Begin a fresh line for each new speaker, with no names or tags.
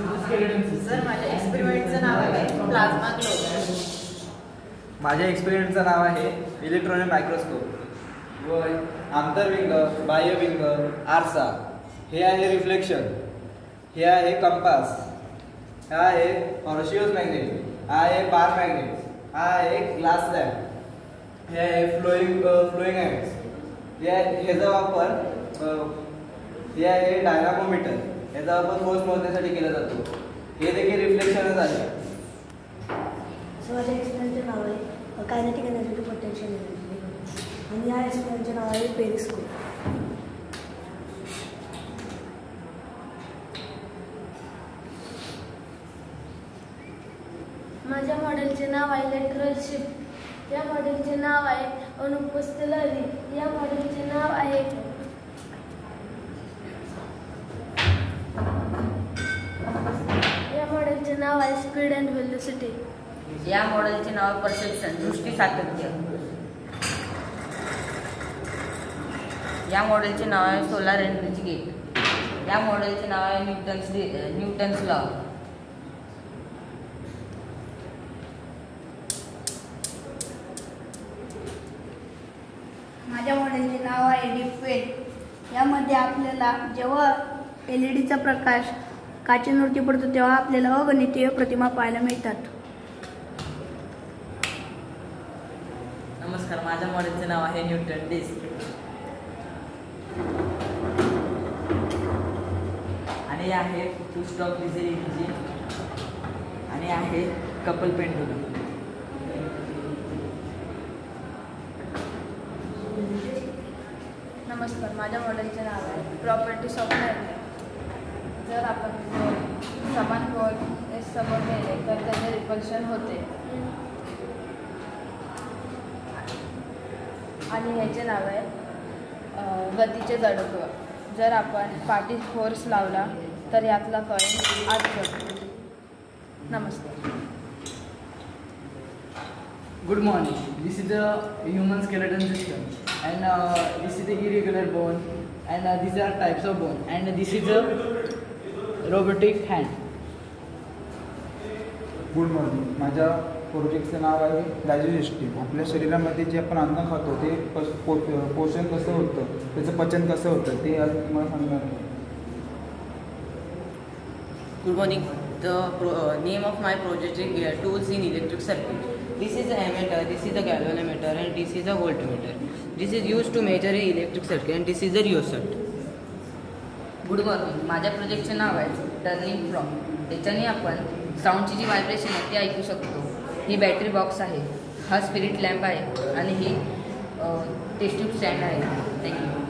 Sir माझ्या एक्सपेरिमेंटचं नाव आहे plasma glow.
माझ्या एक्सपेरिमेंटचं नाव आहे इलेक्ट्रॉनिक मायक्रोस्कोप व आंतरविंग, बाह्यविंग, आरसा. हे आहे रिफ्लेक्शन, हे आहे कंपास, हा आहे हॉर्शिओस मॅग्नेट, हा आहे बार मॅग्नेट, हा आहे ग्लास लॅम्प, हे आहे फ्लोईंग ॲम्प्स. ह्याचा वापर हे आहे डायनामोमीटर, याचा वापर फोर्स मोजण्यासाठी केला जातो. हे देखील रिफ्लेक्शनच आहे.
माझ्या एक्सपेरिमेंटचे नाव आहे kinetic energy to potential energy आणि या एक्सपेरिमेंटचे नाव आहे पेरिस्कोप.
माझ्या मॉडेलचे नाव आहे इलेक्ट्रॉनिक शिफ्ट. या मॉडेलचे नाव आहे अनुपस्थित लहरी. या मॉडेलचे नाव आहे स्पीड अँड वेलोसिटी.
या मॉडेलचे नाव परसेप्शन, दृष्टी सातत्य. या मॉडेलचे नाव आहे सोलार एनर्जी गेट. या मॉडेलचे नाव आहे न्यूटन्स लॉ.
माझ्या मॉडेलचे नाव आहे डीपवेल. यामध्ये आपल्याला जेव्हा LED चा प्रकाश काचेवरती पडतो तेव्हा आपल्याला अगणितीय प्रतिमा पाहायला मिळतात.
नमस्कार, माझ्या मॉडेलचे नाव आहे न्यूटन डिस्क. आणि आहे टू स्टॉक डिझेल इंजिन आणि आहे कपल पेंडुलम.
नमस्कार, माझ्या मॉडेलचे नाव आहे प्रॉपर्टीज ऑफ मॅग्नेट. जर आपण समान कोन समोर नेले तर त्याचे रिपल्शन होते. आणि ह्याचे नाव आहे गतीचे जडत्व. जर आपण पाठी फोर्स लावला तर यातला कॉइन आत जातो. नमस्कार.
Good morning. This is a human skeleton system, and this is the irregular bone, and these are types of bone, and this is a robotic hand.
Good morning. माझ्या प्रोजेक्टचं नाव आहे डायजेस्टिव्ह. आपल्या शरीरामध्ये जे आपण अन्न खातो ते पोषण कसं होतं, त्याचं पचन कसं होतं ते आज तुम्हाला सांगणार आहे.
Good morning. The name of my project is tools in electric circuit. This is a ammeter, this is a galvanometer, and this is a voltmeter. This is used to measure a electric circuit, and this is a rheostat.
Good morning. माझ्या प्रोजेक्टचे नाव आहे turning from. त्याच्याने आपण साऊंडची जी vibration आहे ती ऐकू शकतो. ही battery box आहे, हा स्पिरिट लॅम्प आहे आणि ही टेस्ट ट्यूब स्टँड आहे. थँक्यू.